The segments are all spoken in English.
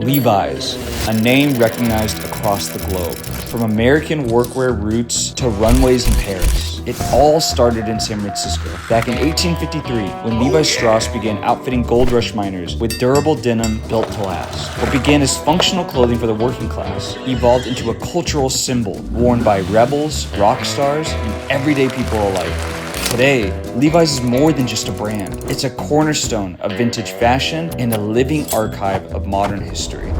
Levi's, a name recognized across the globe. From American workwear roots to runways in Paris, it all started in San Francisco. Back in 1853, when Levi Strauss began outfitting gold rush miners with durable denim built to last. What began as functional clothing for the working class evolved into a cultural symbol worn by rebels, rock stars, and everyday people alike. Today, Levi's is more than just a brand. It's a cornerstone of vintage fashion and a living archive of modern history.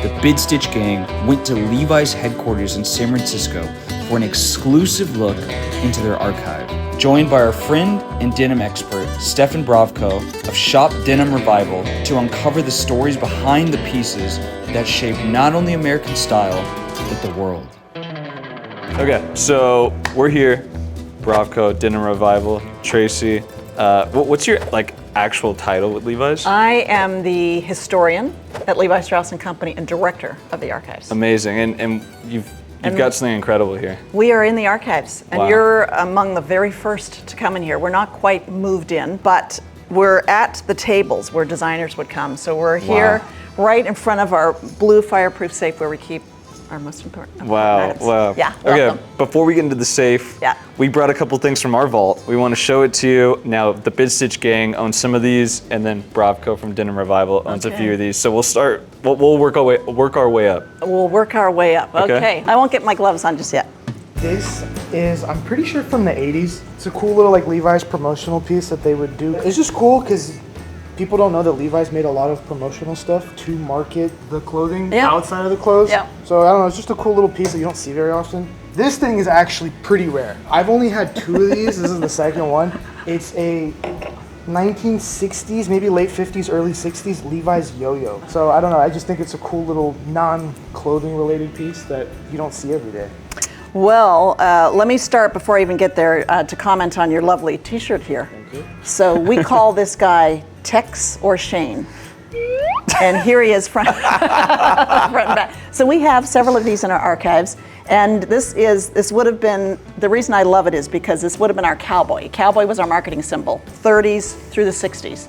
The Bid Stitch Gang went to Levi's headquarters in San Francisco for an exclusive look into their archive. Joined by our friend and denim expert, Stephan Brovko of Shop Denim Revival, to uncover the stories behind the pieces that shaped not only American style, but the world. Okay, so we're here. Brovko, Denim Revival, Tracy. What's your actual title with Levi's? I am the historian at Levi Strauss & Company and director of the archives. Amazing, and you've got something incredible here. We are in the archives, and Wow. You're among the very first to come in here. We're not quite moved in, but we're at the tables where designers would come. So we're here right in front of our blue fireproof safe where we keep our most important items. Wow. Yeah, okay, welcome. before we get into the safe, we brought a couple things from our vault. We want to show it to you. Now, the Bid Stitch Gang owns some of these, and then Brovko from Denim Revival owns a few of these. So we'll start, we'll work our way up. We'll work our way up, okay. I won't get my gloves on just yet. This is, I'm pretty sure from the 80s. It's a cool little Levi's promotional piece that they would do. It's just cool because people don't know that Levi's made a lot of promotional stuff to market the clothing outside of the clothes. So I don't know, it's just a cool little piece that you don't see very often. This thing is actually pretty rare. I've only had 2 of these. This is the second one. It's a 1960s, maybe late 50s, early 60s Levi's yo-yo. So I don't know, I just think it's a cool little non-clothing related piece that you don't see every day. Well, let me start before I even get there to comment on your lovely t-shirt here. Thank you. So we call this guy Tex or Shane. And here he is front and back. So we have several of these in our archives. And this would have been, the reason I love it is because this would have been our cowboy. Cowboy was our marketing symbol, 30s through the 60s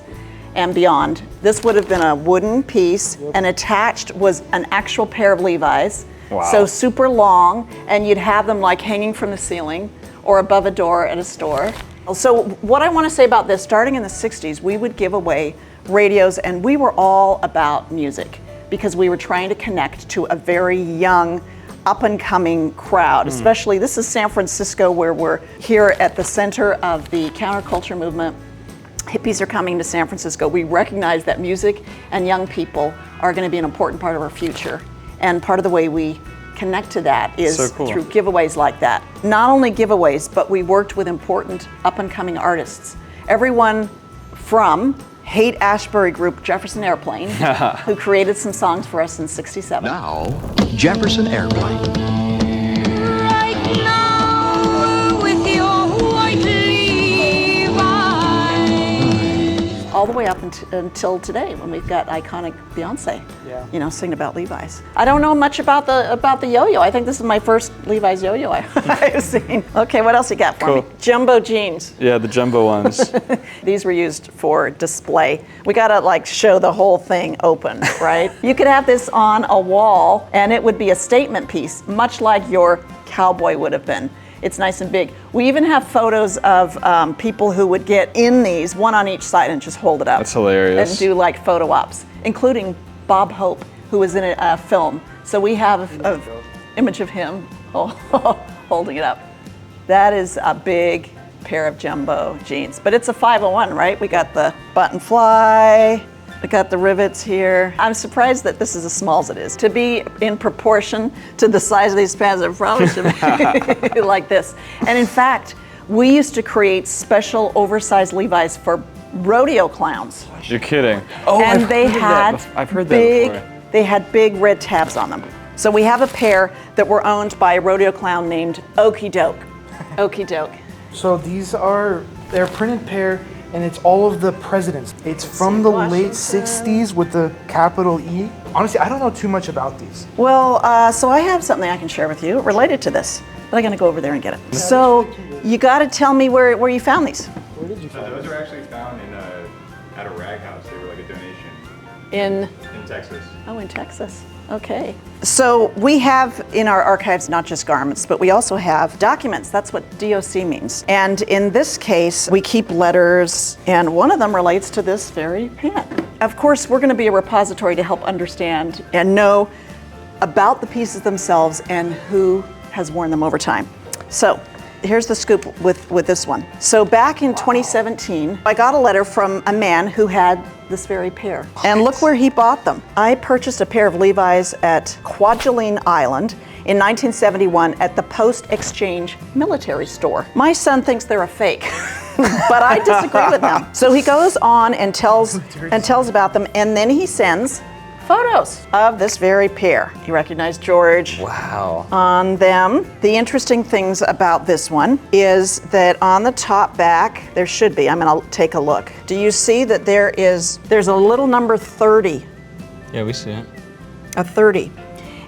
and beyond. This would have been a wooden piece, and attached was an actual pair of Levi's. Wow. So super long, and you'd have them hanging from the ceiling or above a door at a store. So what I want to say about this, starting in the 60s, we would give away radios, and we were all about music because we were trying to connect to a very young, up-and-coming crowd. Especially, this is San Francisco, where we're here at the center of the counterculture movement. Hippies are coming to San Francisco. We recognize that music and young people are going to be an important part of our future. And part of the way we connect to that is through giveaways like that. Not only giveaways, but we worked with important up-and-coming artists. Everyone from Haight-Ashbury group Jefferson Airplane, who created some songs for us in '67. Now, Jefferson Airplane. Right now, with your white Levi. All the way up until today, when we've got iconic Beyonce, singing about Levi's. I don't know much about the yo-yo. I think this is my first Levi's yo-yo I've seen. Okay, what else you got for me? Jumbo jeans. Yeah, the jumbo ones. These were used for display. We gotta show the whole thing open, right? You could have this on a wall, and it would be a statement piece, much like your cowboy would have been. It's nice and big. We even have photos of people who would get in these, one on each side, and just hold it up. That's hilarious. And do photo ops, including Bob Hope, who was in a film. So we have an image of him holding it up. That is a big pair of jumbo jeans, but it's a 501, right? We got the button fly. We got the rivets here. I'm surprised that this is as small as it is. To be in proportion to the size of these pants, it probably should be like this. And in fact, we used to create special oversized Levi's for rodeo clowns. You're kidding. Oh, and I've heard that before. They had big red tabs on them. So we have a pair that were owned by a rodeo clown named Okey Doke. Okey Doke. So they're a printed pair, and it's all of the presidents. It's from the late 60s with the capital E. Honestly, I don't know too much about these. Well, so I have something I can share with you related to this, but I'm gonna go over there and get it. So you gotta tell me where you found these. Where did you find Those were actually found at a rag house. They were like a donation. In Texas. Oh, in Texas. Okay. So we have in our archives not just garments, but we also have documents. That's what DOC means. And in this case, we keep letters, and one of them relates to this very pant. Of course, we're going to be a repository to help understand and know about the pieces themselves and who has worn them over time. So here's the scoop with this one. So back in 2017, I got a letter from a man who had this very pair. And look where he bought them. I purchased a pair of Levi's at Kwajalein Island in 1971 at the post-exchange military store. My son thinks they're a fake, but I disagree with him. So he goes on and tells about them, and then he sends photos of this very pair. You recognize George on them. The interesting things about this one is that on the top back, there should be, I'm gonna take a look. Do you see that there's a little number 30? Yeah, we see it. A 30.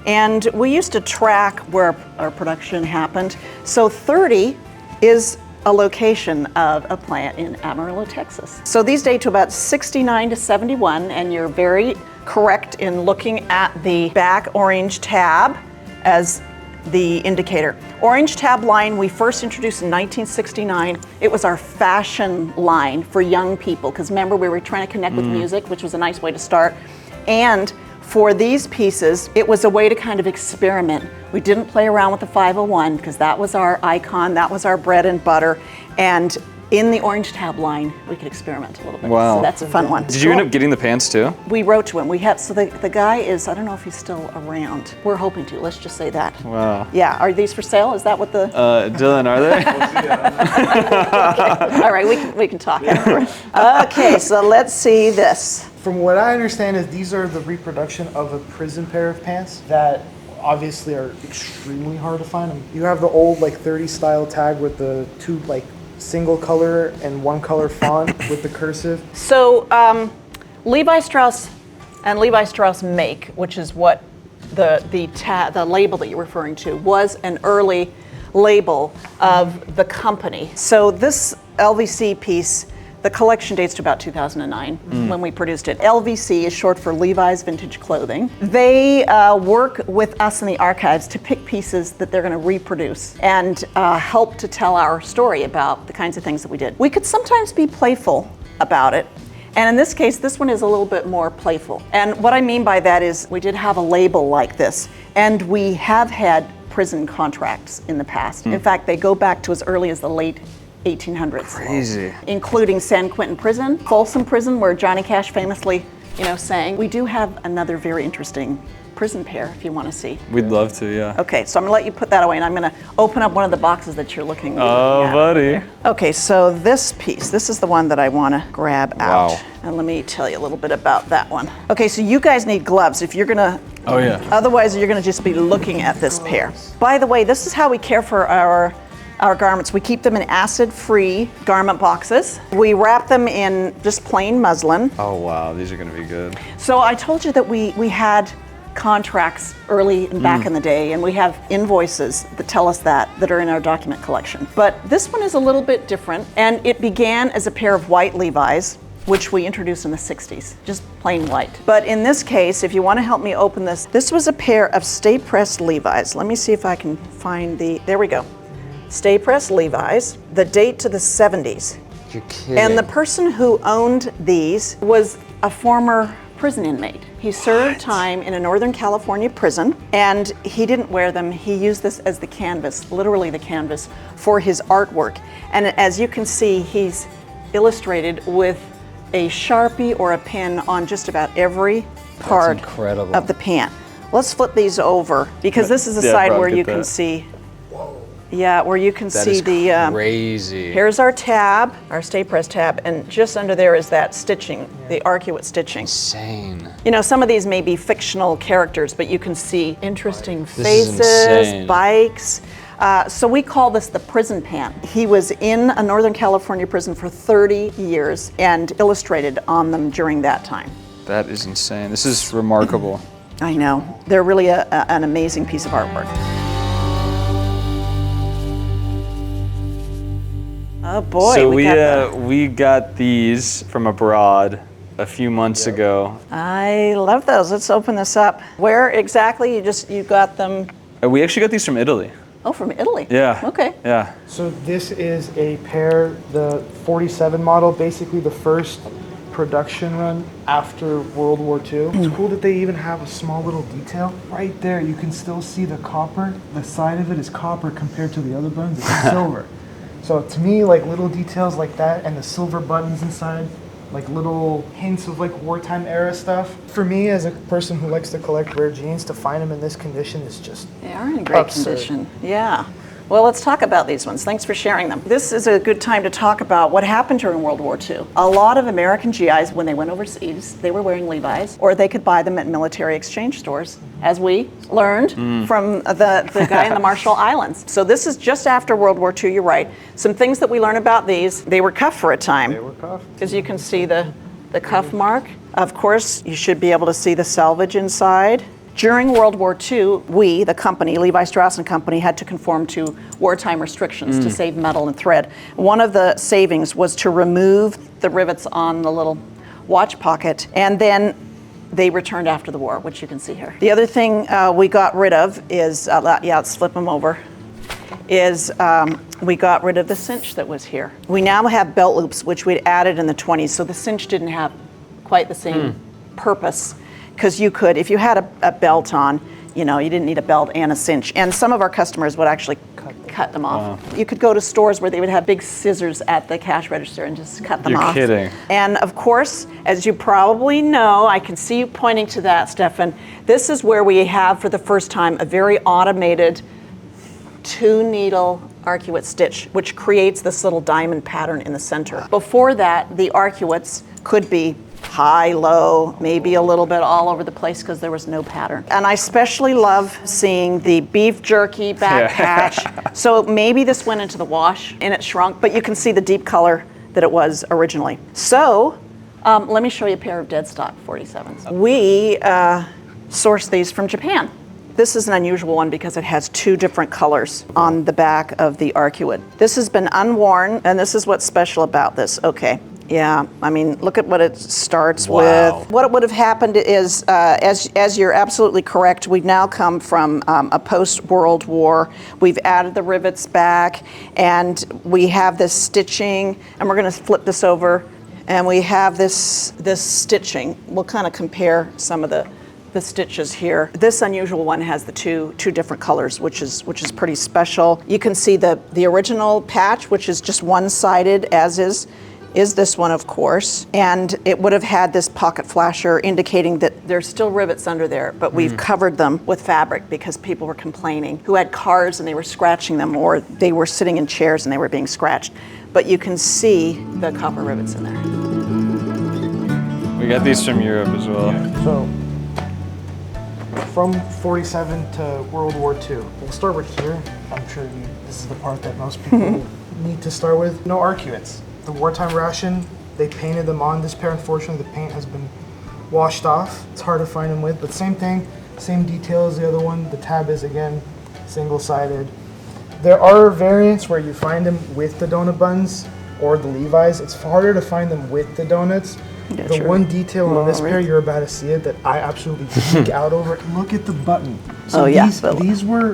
And we used to track where our production happened. So 30 is a location of a plant in Amarillo, Texas. So these date to about 69 to 71, and you're very correct in looking at the back orange tab as the indicator. Orange tab line we first introduced in 1969. It was our fashion line for young people, because remember we were trying to connect with music, which was a nice way to start. And for these pieces, it was a way to kind of experiment. We didn't play around with the 501 because that was our icon, that was our bread and butter. And in the orange tab line, we could experiment a little bit. Wow. So that's a fun one. Did you end up getting the pants too? We wrote to him. We have, so the guy is, I don't know if he's still around. We're hoping to, let's just say that. Wow. Yeah, are these for sale? Is that what the? Dylan, are they? Okay. All right, we can talk after. Okay, so let's see this. From what I understand is these are the reproduction of a prison pair of pants that obviously are extremely hard to find. You have the old like 30 style tag with the two like single color and one color font with the cursive. So Levi Strauss and Levi Strauss Make, which is what the label that you're referring to, was an early label of the company. So this LVC piece, the collection dates to about 2009 when we produced it. LVC is short for Levi's Vintage Clothing. They work with us in the archives to pick pieces that they're going to reproduce and help to tell our story about the kinds of things that we did. We could sometimes be playful about it. And in this case, this one is a little bit more playful. And what I mean by that is we did have a label like this, and we have had prison contracts in the past. In fact, they go back to as early as the late 1800s. Crazy. Including San Quentin Prison, Folsom Prison, where Johnny Cash famously, sang. We do have another very interesting prison pair if you want to see. We'd love to, yeah. Okay, so I'm gonna let you put that away, and I'm gonna open up one of the boxes that you're looking at. Oh, buddy. Okay, so this piece, this is the one that I want to grab out. Wow. And let me tell you a little bit about that one. Okay, so you guys need gloves if you're gonna. Oh, yeah. Otherwise, you're gonna just be looking at this pair. By the way, this is how we care for our garments. We keep them in acid-free garment boxes. We wrap them in just plain muslin. Oh, wow. These are going to be good. So I told you that we had contracts early and back in the day, and we have invoices that tell us that are in our document collection. But this one is a little bit different, and it began as a pair of white Levi's, which we introduced in the 60s, just plain white. But in this case, if you want to help me open this, this was a pair of stay-pressed Levi's. Let me see if I can find there we go. Stay-pressed Levi's, the date to the 70s. You're kidding. And the person who owned these was a former prison inmate. He served time in a Northern California prison, and he didn't wear them. He used this as the canvas, literally the canvas, for his artwork. And as you can see, he's illustrated with a Sharpie or a pen on just about every part incredible. of the pant. Let's flip these over, because this is the Yeah, side Rob, where get you can that. see. Yeah, where you can That see is the. crazy. Here's our tab, our stay press tab, and just under there is that stitching, the arcuate stitching. Insane. Some of these may be fictional characters, but you can see interesting This is faces, insane. bikes. So we call this the prison pant. He was in a Northern California prison for 30 years and illustrated on them during that time. That is insane. This is remarkable. I know. They're really an amazing piece of artwork. Oh boy, So we got we got these from abroad. a few months ago. I love those. Let's open this up. Where exactly? You got them? We actually got these from Italy. Oh, from Italy. Yeah. Okay. Yeah. So this is a pair, the 47 model, basically the first production run after World War II. It's cool that they even have a small little detail. Right there, you can still see the copper. The side of it is copper compared to the other buttons, it's silver. So to me, like little details like that and the silver buttons inside, like little hints of like wartime era stuff. For me, as a person who likes to collect rare jeans, to find them in this condition is just They are in great absurd. condition. Yeah. Well, let's talk about these ones. Thanks for sharing them. This is a good time to talk about what happened during World War II. A lot of American GIs, when they went overseas, they were wearing Levi's, or they could buy them at military exchange stores, as we learned from the guy in the Marshall Islands. So this is just after World War II, you're right. Some things that we learn about these, they were cuffed for a time. They were cuffed. As you can see the cuff mark. Of course, you should be able to see the salvage inside. During World War II, we, the company, Levi Strauss & Company, had to conform to wartime restrictions to save metal and thread. One of the savings was to remove the rivets on the little watch pocket, and then they returned after the war, which you can see here. The other thing we got rid of is, let's flip them over, is we got rid of the cinch that was here. We now have belt loops, which we'd added in the 20s, so the cinch didn't have quite the same purpose. Because you could, if you had a belt on, you didn't need a belt and a cinch. And some of our customers would actually cut them off. You could go to stores where they would have big scissors at the cash register and just cut them off. You're kidding. And of course, as you probably know, I can see you pointing to that, Stephan, this is where we have, for the first time, a very automated 2-needle arcuate stitch, which creates this little diamond pattern in the center. Before that, the arcuates could be high, low, maybe a little bit all over the place because there was no pattern. And I especially love seeing the beef jerky back patch. So maybe this went into the wash and it shrunk, but you can see the deep color that it was originally. So let me show you a pair of dead stock 47s. We sourced these from Japan. This is an unusual one because it has 2 different colors on the back of the arcuate. This has been unworn, and this is what's special about this. Okay. Yeah, I mean, look at what it starts with. What would have happened is, as you're absolutely correct, we've now come from a post-World War. We've added the rivets back, and we have this stitching, and we're going to flip this over, and we have this stitching. We'll kind of compare some of the stitches here. This unusual one has the two different colors, which is pretty special. You can see the original patch, which is just one-sided, as is this one, of course, and it would have had this pocket flasher indicating that there's still rivets under there, but we've covered them with fabric because people were complaining who had cars and they were scratching them, or they were sitting in chairs and they were being scratched. But you can see the copper rivets in there. We got these from Europe as well. So, from 47 to World War II, we'll start with here. I'm sure this is the part that most people need to start with. No arcuates. The wartime ration, they painted them on. This pair, unfortunately, the paint has been washed off. It's hard to find them with, but same thing, same detail as the other one. The tab is, again, single-sided. There are variants where you find them with the donut buttons or the Levi's. It's harder to find them with the donuts. Yeah, the sure. one detail on this pair, you're about to see it, that I absolutely geek out over. Look at the button. So these were,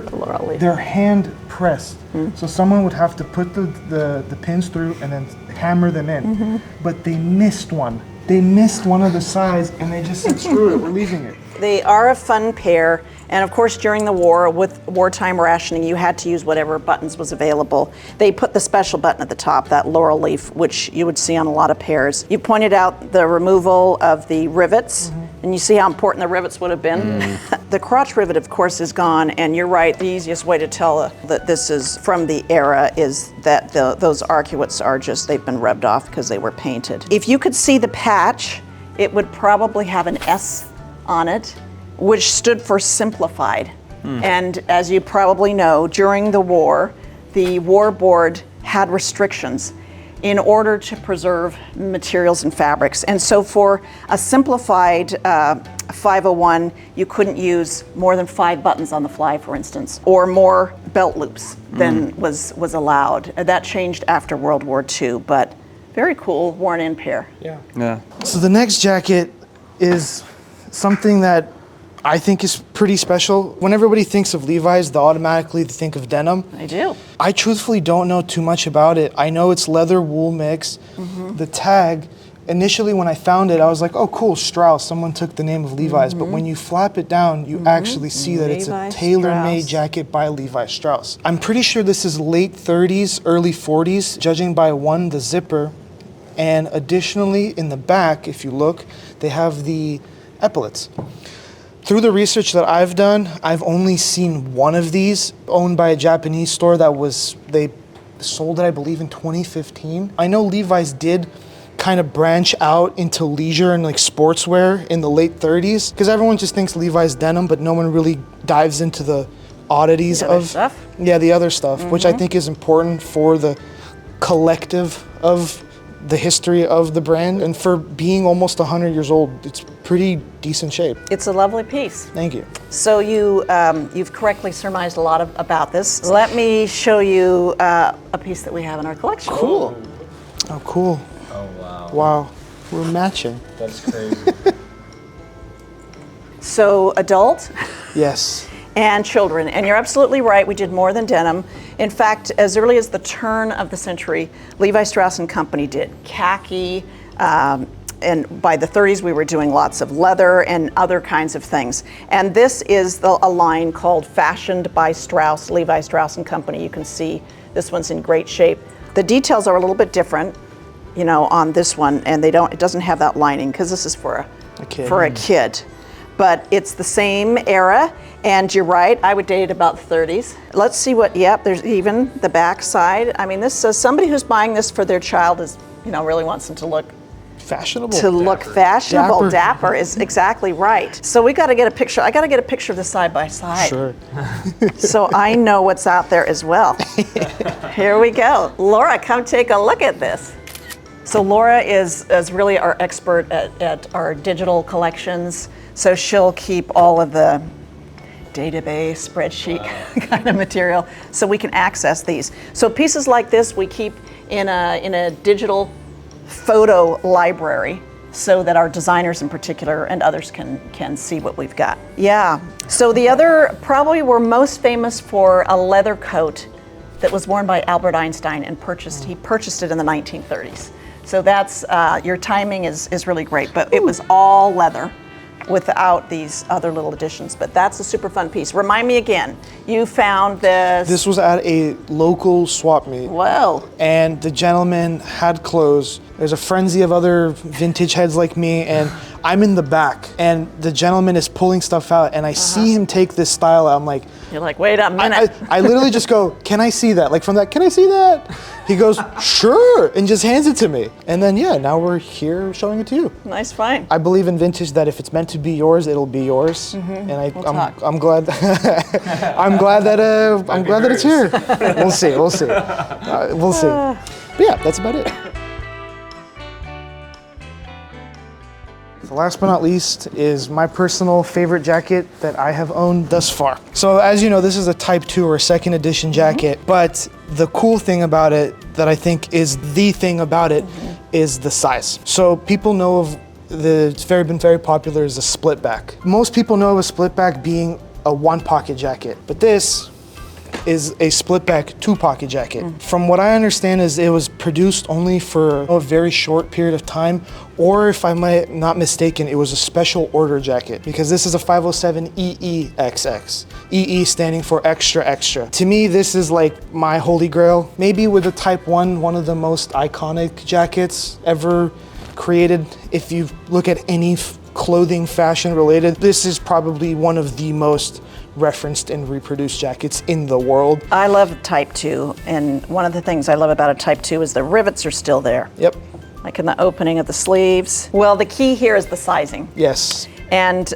they're hand pressed. So someone would have to put the pins through and then hammer them in. But they missed one. They missed one of the sides and they just said, screw it, we're leaving it. They are a fun pair, and of course during the war, with wartime rationing, you had to use whatever buttons was available. They put the special button at the top, that laurel leaf, which you would see on a lot of pairs. You pointed out the removal of the rivets, and you see how important the rivets would have been. The crotch rivet, of course, is gone, and you're right, the easiest way to tell that this is from the era is that those arcuates are just, they've been rubbed off because they were painted. If you could see the patch, it would probably have an S on it, which stood for simplified. And as you probably know, during the war board had restrictions in order to preserve materials and fabrics. And so for a simplified 501, you couldn't use more than 5 buttons on the fly, for instance, or more belt loops than was allowed. That changed after World War II, but Very cool, worn-in pair. Yeah. Yeah. So the next jacket is something that I think is pretty special. When everybody thinks of Levi's, they automatically think of denim. I do. I truthfully don't know too much about it. I know it's leather wool mix. The tag, initially when I found it, I was like, oh cool, Strauss, someone took the name of Levi's. But when you flap it down, you actually see that it's a Levi tailor-made Strauss. jacket by Levi Strauss. I'm pretty sure this is late 30s, early 40s, judging by one, the zipper. And additionally, in the back, if you look, they have the epaulets. Through the research that I've done, I've only seen one of these owned by a Japanese store they sold it, I believe, in 2015. I know Levi's did kind of branch out into leisure and like sportswear in the late 30s, because everyone just thinks Levi's denim, but no one really dives into the oddities The other of stuff? Yeah, the other stuff, which I think is important for the collective of the history of the brand, and for being almost 100 years old, it's pretty decent shape. It's a lovely piece. Thank you. So you've correctly surmised a lot about this. Let me show you a piece that we have in our collection. Cool. Oh, cool. Oh wow. Wow, we're matching. That's crazy. So adult Yes. and children, and you're absolutely right, we did more than denim. In fact, as early as the turn of the century, Levi Strauss & Company did khaki, and by the 30s we were doing lots of leather and other kinds of things. And this is a line called Fashioned by Strauss, Levi Strauss & Company. You can see this one's in great shape. The details are a little bit different, you know, on this one, and it doesn't have that lining because this is for a kid. But it's the same era, and you're right, I would date it about 30s. Let's see there's even the back side. I mean, this says somebody who's buying this for their child really wants them to look Fashionable. fashionable. Dapper is exactly right. So we got to get a picture. I got to get a picture of this side by side. Sure. So I know what's out there as well. Here we go. Laura, come take a look at this. So Laura is really our expert at our digital collections. So she'll keep all of the database, spreadsheet kind of material so we can access these. So pieces like this we keep in a digital photo library so that our designers in particular and others can see what we've got. Yeah, so the other, probably we're most famous for a leather coat that was worn by Albert Einstein and he purchased it in the 1930s. So that's, your timing is really great, but it was all leather without these other little additions, but that's a super fun piece. Remind me again, you found this. This was at a local swap meet. Whoa. And the gentleman had clothes. There's a frenzy of other vintage heads like me, and I'm in the back, and the gentleman is pulling stuff out, and I see him take this style out. I'm like, You're like, wait a minute. I literally just go, can I see that? Like from that, can I see that? He goes, sure, and just hands it to me. And then, yeah, now we're here showing it to you. Nice find. I believe in vintage that if it's meant to be yours, it'll be yours. And I'm glad. I'm glad that it's here. We'll see. We'll see. But yeah, that's about it. The last but not least is my personal favorite jacket that I have owned thus far. So as you know, this is a Type 2 or a second edition jacket, but the cool thing about it that I think is the thing about it is the size. So people know of it's been very popular as a split back. Most people know of a split back being a one pocket jacket, but this is a split back 2-pocket jacket. From what I understand is it was produced only for a very short period of time, or if I'm not mistaken, it was a special order jacket because this is a 507 EEXX. EE standing for extra extra. To me, this is like my holy grail. Maybe with the Type 1, one of the most iconic jackets ever created. If you look at any clothing fashion related, this is probably one of the most referenced and reproduced jackets in the world. I love Type 2, and one of the things I love about a Type 2 is the rivets are still there. Yep. Like in the opening of the sleeves. Well, the key here is the sizing. Yes. And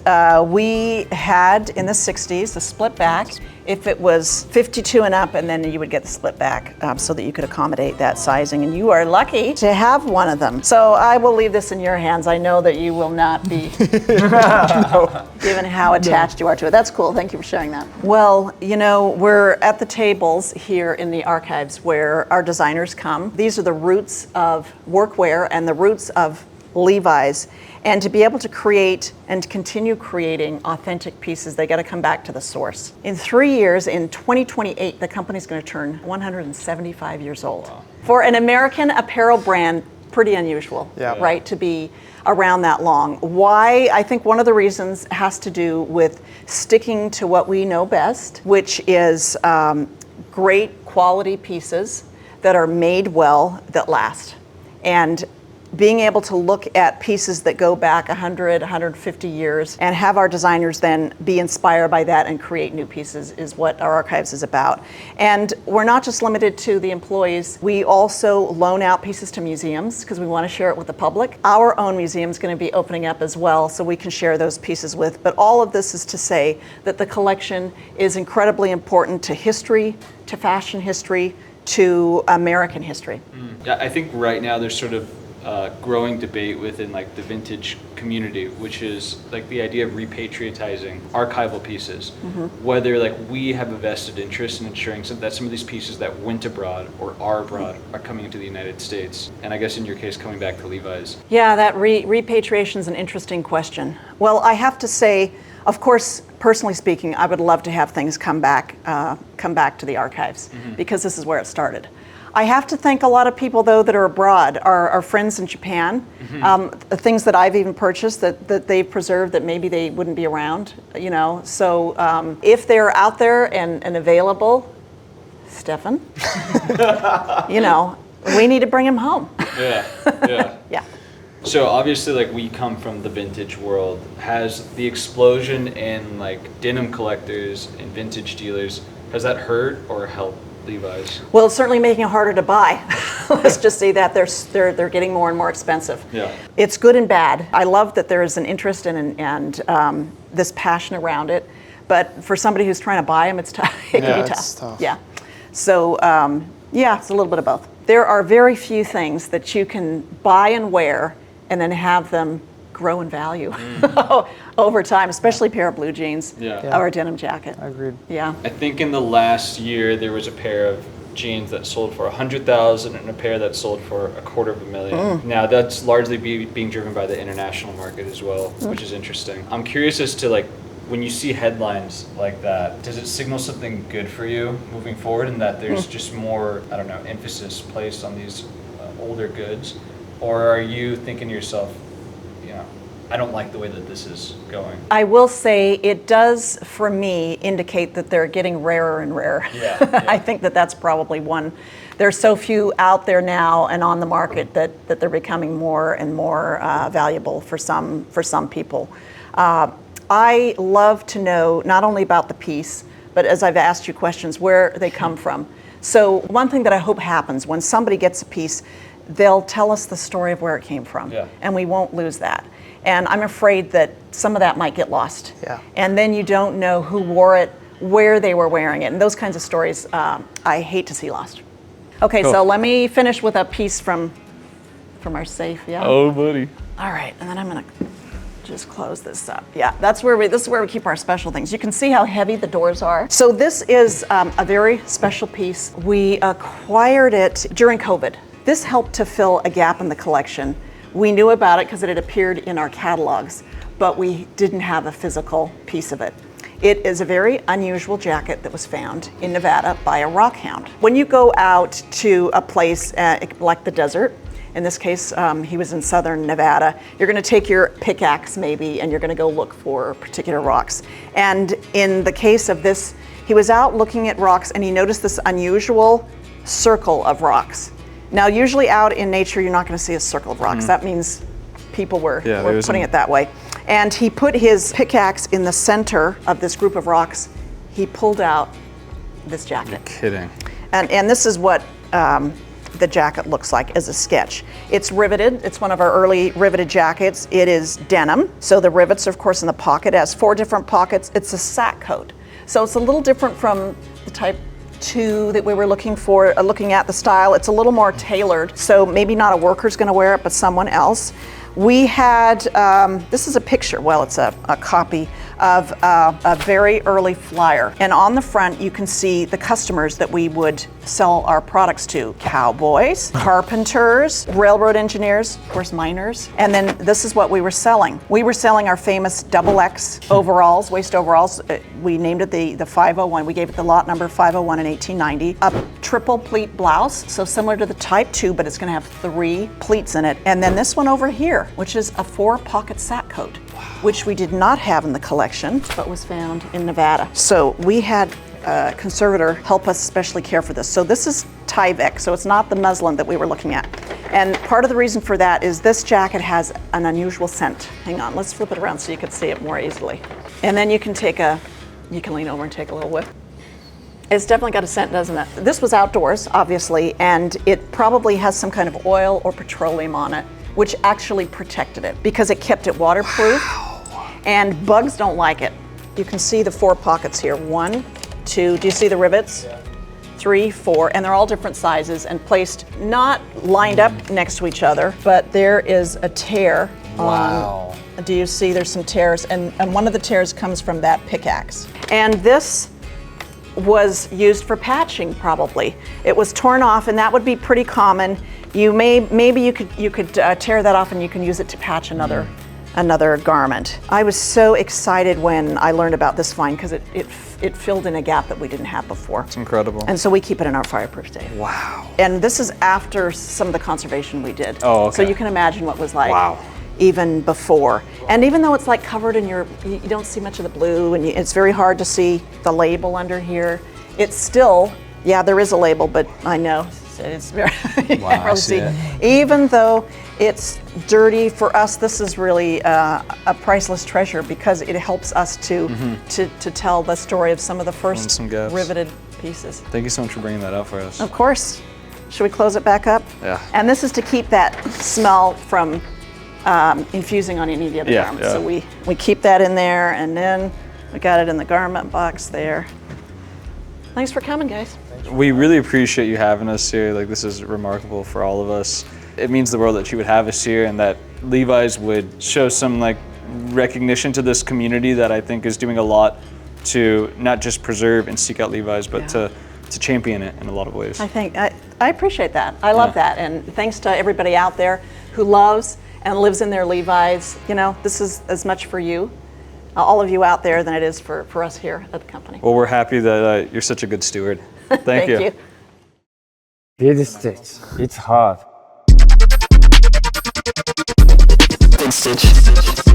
we had in the 60s the split back. If it was 52 and up, and then you would get the split back so that you could accommodate that sizing. And you are lucky to have one of them. So I will leave this in your hands. I know that you will not be, given how attached you are to it. That's cool. Thank you for sharing that. Well, you know, we're at the tables here in the archives where our designers come. These are the roots of workwear and the roots of Levi's. And to be able to create and continue creating authentic pieces, they got to come back to the source. In 3 years, in 2028, the company's going to turn 175 years old. Wow. For an American apparel brand, pretty unusual, right, to be around that long. Why? I think one of the reasons has to do with sticking to what we know best, which is great quality pieces that are made well, that last. And being able to look at pieces that go back 100, 150 years and have our designers then be inspired by that and create new pieces is what our archives is about. And we're not just limited to the employees. We also loan out pieces to museums because we want to share it with the public. Our own museum is going to be opening up as well, so we can share those pieces with. But all of this is to say that the collection is incredibly important to history, to fashion history, to American history. Yeah, I think right now there's sort of growing debate within like the vintage community, which is like the idea of repatriatizing archival pieces. Whether like we have a vested interest in ensuring that some of these pieces that went abroad or are abroad are coming into the United States, and I guess in your case coming back to Levi's. Yeah, that repatriation is an interesting question. Well, I have to say, of course, personally speaking, I would love to have things come back to the archives because this is where it started. I have to thank a lot of people, though, that are abroad, our friends in Japan, the things that I've even purchased that they've preserved that maybe they wouldn't be around, you know. So if they're out there and available, Stephan, you know, we need to bring him home. Yeah. So obviously, like, we come from the vintage world. Has the explosion in like denim collectors and vintage dealers, has that hurt or helped Levi's? Well, it's certainly making it harder to buy. Let's just say that they're getting more and more expensive. Yeah. It's good and bad. I love that there is an interest in and this passion around it, but for somebody who's trying to buy them, it's tough. It can be tough. It's tough. Yeah. So yeah, it's a little bit of both. There are very few things that you can buy and wear and then have them grow in value over time, especially a pair of blue jeans or a denim jacket. I agreed. Yeah. I think in the last year there was a pair of jeans that sold for $100,000 and a pair that sold for $250,000. Now that's largely being driven by the international market as well, which is interesting. I'm curious as to like, when you see headlines like that, does it signal something good for you moving forward, and that there's just more, I don't know, emphasis placed on these older goods? Or are you thinking to yourself, you know, I don't like the way that this is going? I will say it does, for me, indicate that they're getting rarer and rarer. Yeah. I think that that's probably one. There's so few out there now and on the market that they're becoming more and more valuable for some people. I love to know not only about the piece, but as I've asked you questions, where they come from. So one thing that I hope happens when somebody gets a piece, they'll tell us the story of where it came from, and we won't lose that. And I'm afraid that some of that might get lost. And then you don't know who wore it, where they were wearing it, and those kinds of stories I hate to see lost. Okay, so let me finish with a piece from our safe. Oh, buddy. All right, and then I'm gonna just close this up. Yeah, this is where we keep our special things. You can see how heavy the doors are. So this is a very special piece. We acquired it during COVID. This helped to fill a gap in the collection. We knew about it because it had appeared in our catalogs, but we didn't have a physical piece of it. It is a very unusual jacket that was found in Nevada by a rockhound. When you go out to a place like the desert, in this case, he was in southern Nevada, you're gonna take your pickaxe maybe, and you're gonna go look for particular rocks. And in the case of this, he was out looking at rocks and he noticed this unusual circle of rocks. Now, usually out in nature, you're not gonna see a circle of rocks. That means people were putting it that way. And he put his pickaxe in the center of this group of rocks. He pulled out this jacket. You're kidding. And this is what the jacket looks like as a sketch. It's riveted. It's one of our early riveted jackets. It is denim. So the rivets are of course in the pocket. It has 4 different pockets. It's a sack coat. So it's a little different from the type 2 that we were looking for, looking at the style. It's a little more tailored. So maybe not a worker's gonna wear it, but someone else. We had, this is a picture, well, it's a copy of a very early flyer. And on the front, you can see the customers that we would sell our products to. Cowboys, carpenters, railroad engineers, of course, miners. And then this is what we were selling. We were selling our famous XX overalls, waist overalls. We named it the 501. We gave it the lot number 501 in 1890. A triple pleat blouse, so similar to the Type 2, but it's gonna have 3 pleats in it. And then this one over here, which is a 4-pocket sack coat, which we did not have in the collection, but was found in Nevada. So we had a conservator help us especially care for this. So this is Tyvek, so it's not the muslin that we were looking at. And part of the reason for that is this jacket has an unusual scent. Hang on, let's flip it around so you can see it more easily. And then you can lean over and take a little whiff. It's definitely got a scent, doesn't it? This was outdoors, obviously, and it probably has some kind of oil or petroleum on it, which actually protected it because it kept it waterproof. Wow. And bugs don't like it. You can see the 4 pockets here. 1, 2, do you see the rivets? Yeah. 3, 4, and they're all different sizes and placed not lined up next to each other, but there is a tear. Wow. Do you see there's some tears? And one of the tears comes from that pickaxe. And this was used for patching probably. It was torn off and that would be pretty common. Maybe you could tear that off and you can use it to patch another garment. I was so excited when I learned about this find because it filled in a gap that we didn't have before. It's incredible. And so we keep it in our fireproof safe. Wow. And this is after some of the conservation we did. Oh, okay. So you can imagine what was like. Wow. Even before. And even though it's like covered in you don't see much of the blue and it's very hard to see the label under here, it's still, yeah, there is a label, but I know it's very, you can't really see. Even though it's dirty, for us, this is really a priceless treasure because it helps us to tell the story of some of the first riveted pieces. Thank you so much for bringing that out for us. Of course. Should we close it back up? Yeah. And this is to keep that smell from infusing on any of the other garments. Yeah. So we keep that in there, and then we got it in the garment box there. Thanks for coming, guys. We really appreciate you having us here. Like, this is remarkable for all of us. It means the world that you would have us here and that Levi's would show some like recognition to this community that I think is doing a lot to not just preserve and seek out Levi's, but to champion it in a lot of ways. I appreciate that. I love that. And thanks to everybody out there who loves and lives in their Levi's. You know, this is as much for you, all of you out there, than it is for us here at the company. Well, we're happy that you're such a good steward. Thank you. Big stitch. It's hard. Big stitch.